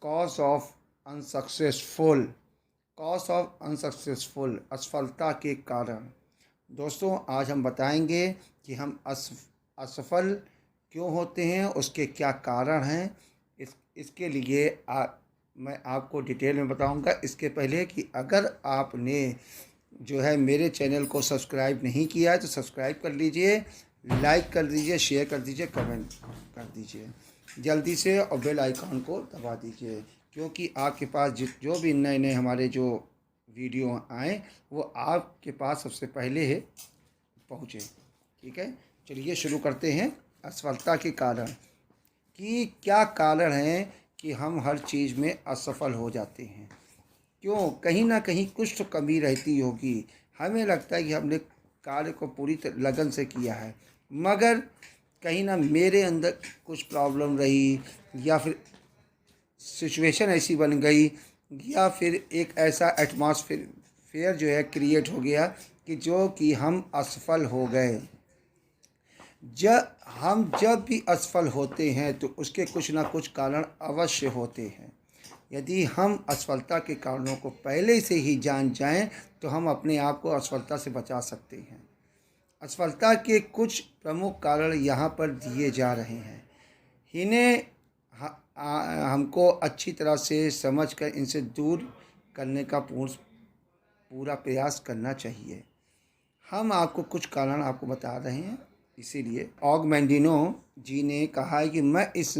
Cause of unsuccessful असफलता के कारण। दोस्तों, आज हम बताएंगे कि हम असफल क्यों होते हैं, उसके क्या कारण हैं। इसके लिए मैं आपको डिटेल में बताऊंगा। इसके पहले कि अगर आपने जो है मेरे चैनल को सब्सक्राइब नहीं किया है तो सब्सक्राइब कर लीजिए, लाइक कर दीजिए, शेयर कर दीजिए, कमेंट कर दीजिए जल्दी से, और बेल आइकॉन को दबा दीजिए, क्योंकि आपके पास जो भी नए नए हमारे जो वीडियो आए वो आपके पास सबसे पहले है पहुँचे। ठीक है, चलिए शुरू करते हैं। असफलता के कारण कि क्या कारण है कि हम हर चीज़ में असफल हो जाते हैं। क्यों? कहीं ना कहीं कुछ तो कमी रहती होगी। हमें लगता है कि हमने कार्य को पूरी लगन से किया है, मगर कहीं ना मेरे अंदर कुछ प्रॉब्लम रही, या फिर सिचुएशन ऐसी बन गई, या फिर एक ऐसा एटमॉस्फेयर जो है क्रिएट हो गया कि हम असफल हो गए। जब भी असफल होते हैं तो उसके कुछ ना कुछ कारण अवश्य होते हैं। यदि हम असफलता के कारणों को पहले से ही जान जाएं तो हम अपने आप को असफलता से बचा सकते हैं। असफलता के कुछ प्रमुख कारण यहाँ पर दिए जा रहे हैं। इन्हें हमको अच्छी तरह से समझकर इनसे दूर करने का पूरा प्रयास करना चाहिए। हम आपको कुछ कारण आपको बता रहे हैं। इसीलिए ऑगमेंडिनो जी ने कहा है कि मैं इस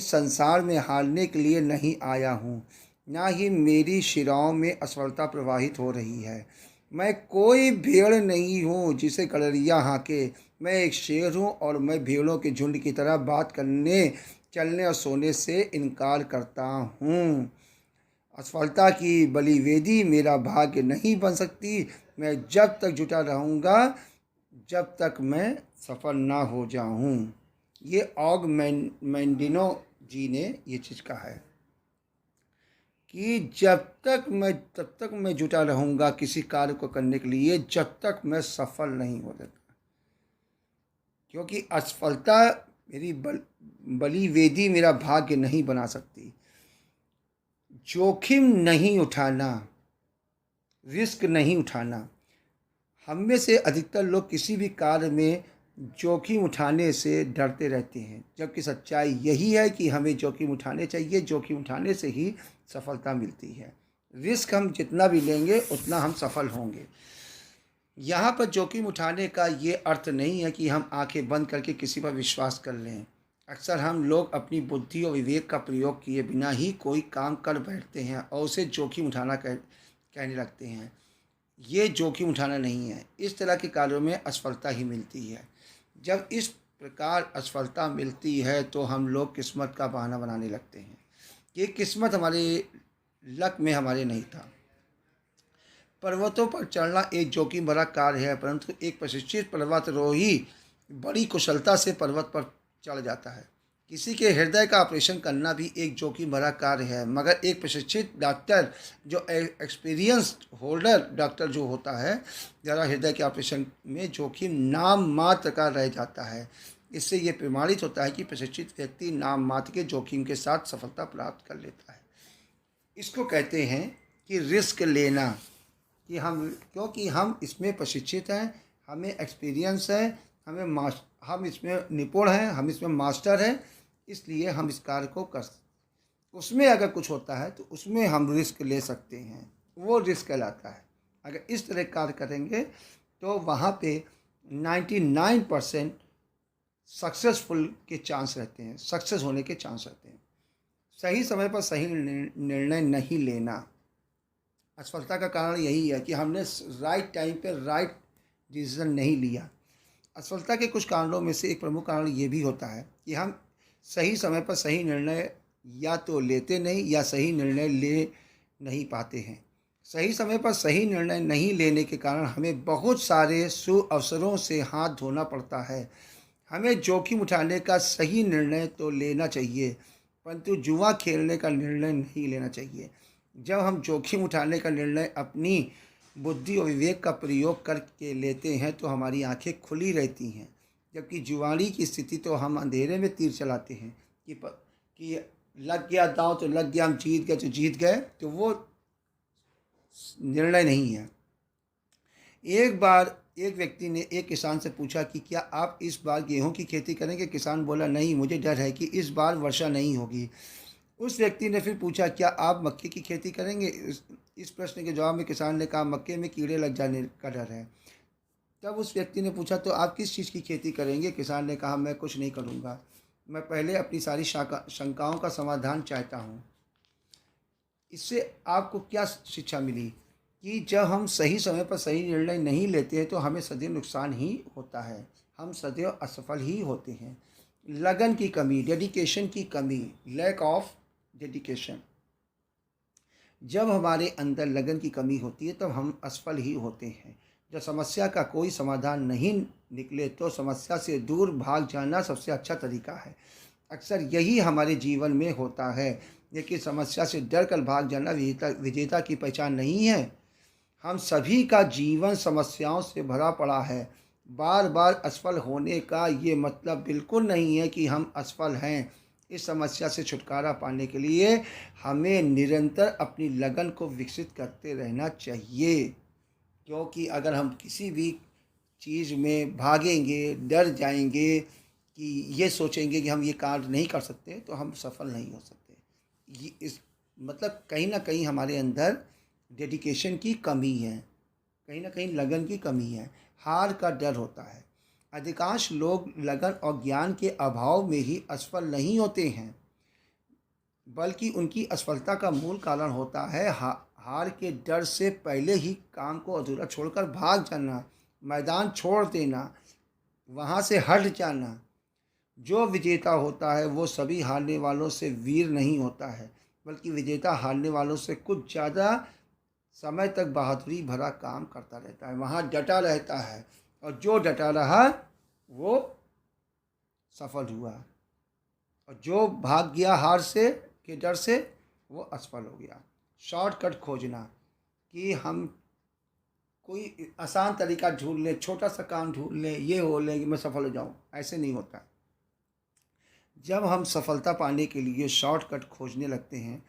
संसार में हारने के लिए नहीं आया हूँ, ना ही मेरी शिराओं में असफलता प्रवाहित हो रही है। मैं कोई भेड़ नहीं हूँ जिसे गड़रिया हाँके। मैं एक शेर हूँ और मैं भेड़ों के झुंड की तरह बात करने, चलने और सोने से इनकार करता हूँ। असफलता की बलिवेदी मेरा भाग्य नहीं बन सकती। मैं जब तक जुटा रहूँगा जब तक मैं सफल ना हो जाऊँ। ये ऑगमेंडिनो जी ने ये चीज़ कहा है कि तब तक मैं जुटा रहूँगा किसी कार्य को करने के लिए जब तक मैं सफल नहीं हो जाता, क्योंकि असफलता मेरी बलिवेदी मेरा भाग्य नहीं बना सकती। जोखिम नहीं उठाना, रिस्क नहीं उठाना। हम में से अधिकतर लोग किसी भी कार्य में जोखिम उठाने से डरते रहते हैं, जबकि सच्चाई यही है कि हमें जोखिम उठाने चाहिए। जोखिम उठाने से ही सफलता मिलती है। रिस्क हम जितना भी लेंगे उतना हम सफल होंगे। यहाँ पर जोखिम उठाने का ये अर्थ नहीं है कि हम आंखें बंद करके किसी पर विश्वास कर लें। अक्सर हम लोग अपनी बुद्धि और विवेक का प्रयोग किए बिना ही कोई काम कर बैठते हैं और उसे जोखिम उठाना कहने लगते हैं। ये जोखिम उठाना नहीं है। इस तरह के कार्यों में असफलता ही मिलती है। जब इस प्रकार असफलता मिलती है तो हम लोग किस्मत का बहाना बनाने लगते हैं। ये किस्मत हमारे लक में हमारे नहीं था। पर्वतों पर चढ़ना एक जोखिम भरा कार्य है, परंतु एक प्रशिक्षित पर्वतारोही बड़ी कुशलता से पर्वत पर चढ़ जाता है। किसी के हृदय का ऑपरेशन करना भी एक जोखिम भरा कार्य है, मगर एक प्रशिक्षित डॉक्टर, जो एक्सपीरियंस्ड होल्डर डॉक्टर जो होता है, ज़रा हृदय के ऑपरेशन में जोखिम नाम मात्र का रह जाता है। इससे ये प्रमाणित होता है कि प्रशिक्षित व्यक्ति नाम मात्र के जोखिम के साथ सफलता प्राप्त कर लेता है। इसको कहते हैं कि रिस्क लेना, कि क्योंकि हम इसमें प्रशिक्षित हैं, हमें एक्सपीरियंस है, हम इसमें निपुण हैं, हम इसमें मास्टर हैं, इसलिए हम इस कार्य को कर सकते। उसमें अगर कुछ होता है तो उसमें हम रिस्क ले सकते हैं, वो रिस्क कहलाता है। अगर इस तरह कार्य करेंगे तो वहाँ पे 99% सक्सेसफुल के चांस रहते हैं, सक्सेस होने के चांस रहते हैं। सही समय पर सही निर्णय नहीं लेना। असफलता का कारण यही है कि हमने राइट टाइम पे राइट डिसीजन नहीं लिया। असफलता के कुछ कारणों में से एक प्रमुख कारण ये भी होता है कि हम सही समय पर सही निर्णय या तो लेते नहीं या सही निर्णय ले नहीं पाते हैं। सही समय पर सही निर्णय नहीं लेने के कारण हमें बहुत सारे अवसरों से हाथ धोना पड़ता है। हमें जोखिम उठाने का सही निर्णय तो लेना चाहिए, परंतु जुआ खेलने का निर्णय नहीं लेना चाहिए। जब हम जोखिम उठाने का निर्णय अपनी बुद्धि और विवेक का प्रयोग करके लेते हैं तो हमारी आंखें खुली रहती हैं, जबकि जुआरी की स्थिति तो हम अंधेरे में तीर चलाते हैं कि लग गया दांव तो लग गया, हम जीत गए तो जीत गए, तो वो निर्णय नहीं है। एक बार एक व्यक्ति ने एक किसान से पूछा कि क्या आप इस बार गेहूं की खेती करेंगे? किसान बोला, नहीं, मुझे डर है कि इस बार वर्षा नहीं होगी। उस व्यक्ति ने फिर पूछा, क्या आप मक्के की खेती करेंगे? इस प्रश्न के जवाब में किसान ने कहा, मक्के में कीड़े लग जाने का डर है। तब उस व्यक्ति ने पूछा, तो आप किस चीज़ की खेती करेंगे? किसान ने कहा, मैं कुछ नहीं करूँगा, मैं पहले अपनी सारी शंकाओं का समाधान चाहता हूँ। इससे आपको क्या शिक्षा मिली कि जब हम सही समय पर सही निर्णय नहीं लेते हैं तो हमें सदैव नुकसान ही होता है, हम सदैव असफल ही होते हैं। लगन की कमी, डेडिकेशन की कमी, लैक ऑफ डेडिकेशन। जब हमारे अंदर लगन की कमी होती है तब हम असफल ही होते हैं। जब समस्या का कोई समाधान नहीं निकले तो समस्या से दूर भाग जाना सबसे अच्छा तरीका है। अक्सर यही हमारे जीवन में होता है, लेकिन समस्या से डर कर भाग जाना विजेता की पहचान नहीं है। हम सभी का जीवन समस्याओं से भरा पड़ा है। बार बार असफल होने का ये मतलब बिल्कुल नहीं है कि हम असफल हैं। इस समस्या से छुटकारा पाने के लिए हमें निरंतर अपनी लगन को विकसित करते रहना चाहिए, क्योंकि अगर हम किसी भी चीज़ में भागेंगे, डर जाएंगे कि ये सोचेंगे कि हम ये कार्य नहीं कर सकते, तो हम सफल नहीं हो सकते। ये इस मतलब कहीं ना कहीं हमारे अंदर डेडिकेशन की कमी है, कहीं ना कहीं लगन की कमी है, हार का डर होता है। अधिकांश लोग लगन और ज्ञान के अभाव में ही असफल नहीं होते हैं, बल्कि उनकी असफलता का मूल कारण होता है हार के डर से पहले ही काम को अधूरा छोड़कर भाग जाना, मैदान छोड़ देना, वहाँ से हट जाना। जो विजेता होता है वो सभी हारने वालों से वीर नहीं होता है, बल्कि विजेता हारने वालों से कुछ ज़्यादा समय तक बहादुरी भरा काम करता रहता है, वहाँ डटा रहता है, और जो डटा रहा वो सफल हुआ, और जो भाग गया हार से के डर से वो असफल हो गया। शॉर्टकट खोजना कि हम कोई आसान तरीका ढूंढ लें, छोटा सा काम ढूंढ लें, ये हो लें कि मैं सफल हो जाऊं, ऐसे नहीं होता। जब हम सफलता पाने के लिए शॉर्टकट खोजने लगते हैं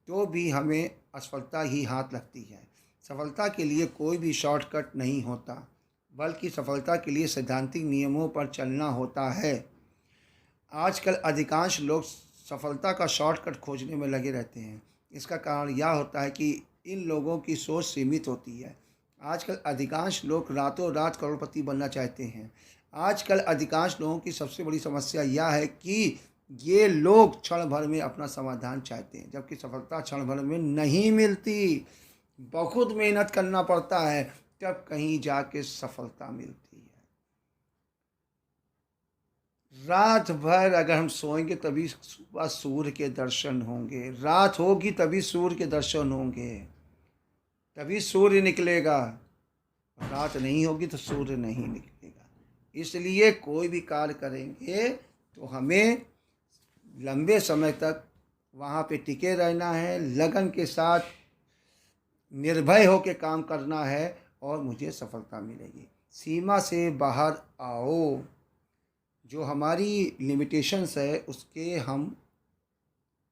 तो भी हमें असफलता ही हाथ लगती है। सफलता के लिए कोई भी शॉर्टकट नहीं होता, बल्कि सफलता के लिए सैद्धांतिक नियमों पर चलना होता है। आजकल अधिकांश लोग सफलता का शॉर्टकट खोजने में लगे रहते हैं। इसका कारण यह होता है कि इन लोगों की सोच सीमित होती है। आजकल अधिकांश लोग रातों रात करोड़पति बनना चाहते हैं। आजकल अधिकांश लोगों की सबसे बड़ी समस्या यह है कि ये लोग क्षण भर में अपना समाधान चाहते हैं, जबकि सफलता क्षण भर में नहीं मिलती। बहुत मेहनत करना पड़ता है, तब कहीं जाके सफलता मिलती है। रात भर अगर हम सोएंगे तभी सुबह सूर्य के दर्शन होंगे, रात होगी तभी सूर्य के दर्शन होंगे, तभी सूर्य निकलेगा। रात नहीं होगी तो सूर्य नहीं निकलेगा। इसलिए कोई भी कार्य करेंगे तो हमें लंबे समय तक वहाँ पे टिके रहना है, लगन के साथ निर्भय होकर काम करना है, और मुझे सफलता मिलेगी। सीमा से बाहर आओ। जो हमारी लिमिटेशंस है उसके हम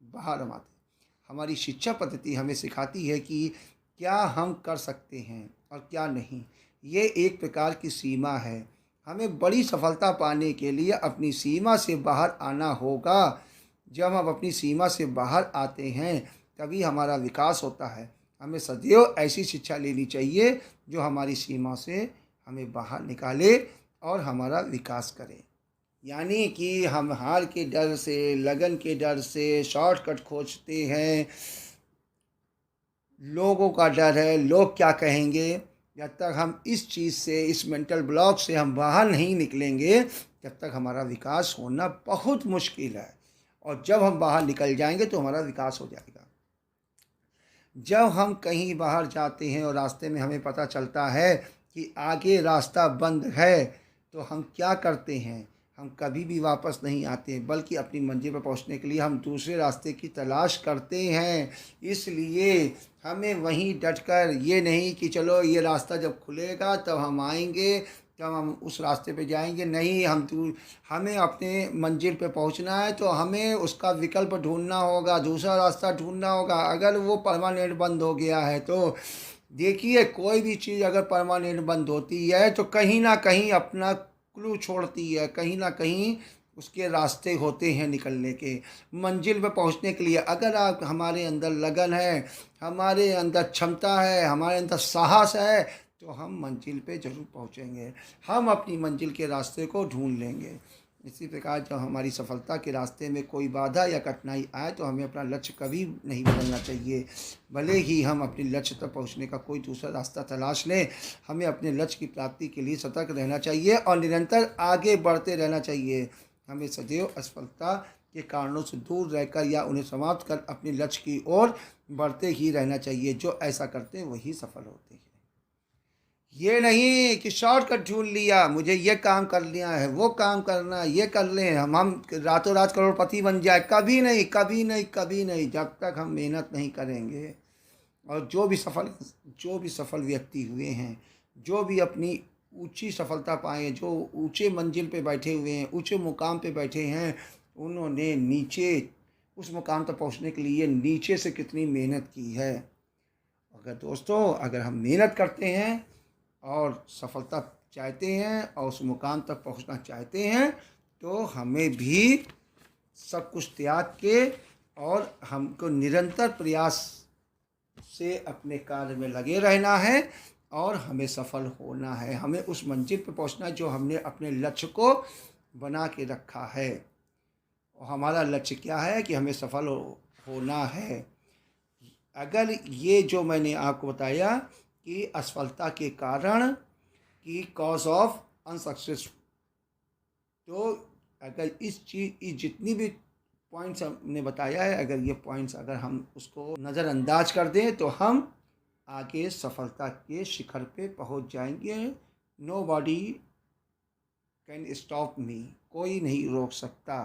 बाहर हम आते हैं। हमारी शिक्षा पद्धति हमें सिखाती है कि क्या हम कर सकते हैं और क्या नहीं। ये एक प्रकार की सीमा है। हमें बड़ी सफलता पाने के लिए अपनी सीमा से बाहर आना होगा। जब हम अपनी सीमा से बाहर आते हैं तभी हमारा विकास होता है। हमें सदैव ऐसी शिक्षा लेनी चाहिए जो हमारी सीमा से हमें बाहर निकाले और हमारा विकास करे। यानी कि हम हार के डर से, लगन के डर से शॉर्टकट खोजते हैं, लोगों का डर है, लोग क्या कहेंगे। जब तक हम इस चीज़ से, इस मेंटल ब्लॉक से हम बाहर नहीं निकलेंगे, जब तक हमारा विकास होना बहुत मुश्किल है। और जब हम बाहर निकल जाएंगे तो हमारा विकास हो जाएगा। जब हम कहीं बाहर जाते हैं और रास्ते में हमें पता चलता है कि आगे रास्ता बंद है, तो हम क्या करते हैं? हम कभी भी वापस नहीं आते, बल्कि अपनी मंजिल पर पहुंचने के लिए हम दूसरे रास्ते की तलाश करते हैं। इसलिए हमें वहीं डटकर, ये नहीं कि चलो ये रास्ता जब खुलेगा तब हम आएंगे, तब हम उस रास्ते पे जाएंगे। नहीं, हमें अपने मंजिल पे पहुंचना है तो हमें उसका विकल्प ढूंढना होगा, दूसरा रास्ता ढूंढना होगा। अगर वो परमानेंट बंद हो गया है तो देखिए, कोई भी चीज़ अगर परमानेंट बंद होती है तो कहीं ना कहीं अपना क्लू छोड़ती है, कहीं ना कहीं उसके रास्ते होते हैं निकलने के, मंजिल पे पहुंचने के लिए। अगर आप हमारे अंदर लगन है, हमारे अंदर क्षमता है, हमारे अंदर साहस है, तो हम मंजिल पे ज़रूर पहुंचेंगे। हम अपनी मंजिल के रास्ते को ढूंढ लेंगे। इसी प्रकार जब हमारी सफलता के रास्ते में कोई बाधा या कठिनाई आए तो हमें अपना लक्ष्य कभी नहीं बदलना चाहिए। भले ही हम अपने लक्ष्य तक पहुंचने का कोई दूसरा रास्ता तलाश लें, हमें अपने लक्ष्य की प्राप्ति के लिए सतर्क रहना चाहिए और निरंतर आगे बढ़ते रहना चाहिए। हमें सदैव असफलता के कारणों से दूर रहकर या उन्हें समाप्त कर अपने लक्ष्य की ओर बढ़ते ही रहना चाहिए। जो ऐसा करते हैं वही सफल होते हैं। ये नहीं कि शॉर्टकट ढूंढ लिया, मुझे ये काम कर लिया है, वो काम करना है, ये कर लें, हम रातों रात करोड़पति बन जाए। कभी नहीं, कभी नहीं, कभी नहीं, जब तक हम मेहनत नहीं करेंगे। और जो भी सफल व्यक्ति हुए हैं, जो भी अपनी ऊंची सफलता पाए, जो ऊंचे मंजिल पे बैठे हुए हैं, ऊंचे मुकाम पे बैठे हैं, उन्होंने नीचे उस मुकाम तक पहुंचने के लिए नीचे से कितनी मेहनत की है। अगर दोस्तों, अगर हम मेहनत करते हैं और सफलता चाहते हैं और उस मुकाम तक पहुंचना चाहते हैं तो हमें भी सब कुछ त्याग के और हमको निरंतर प्रयास से अपने कार्य में लगे रहना है और हमें सफल होना है। हमें उस मंजिल पर पहुंचना है जो हमने अपने लक्ष्य को बना के रखा है। और हमारा लक्ष्य क्या है कि हमें सफल होना है। अगर ये जो मैंने आपको बताया कि असफलता के कारण की कॉज ऑफ अनसक्सेस, तो अगर जितनी भी पॉइंट्स हमने बताया है, अगर ये पॉइंट्स अगर हम उसको नज़रअंदाज कर दें तो हम आगे सफलता के शिखर पे पहुंच जाएंगे। Nobody can stop me, कोई नहीं रोक सकता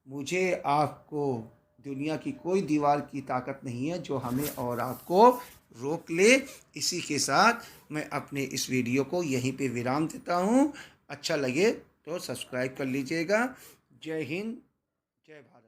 मुझे, आपको। दुनिया की कोई दीवार की ताकत नहीं है जो हमें और आपको रोक ले। इसी के साथ मैं अपने इस वीडियो को यहीं पे विराम देता हूँ। अच्छा लगे तो सब्सक्राइब कर लीजिएगा। जय हिंद, जय भारत।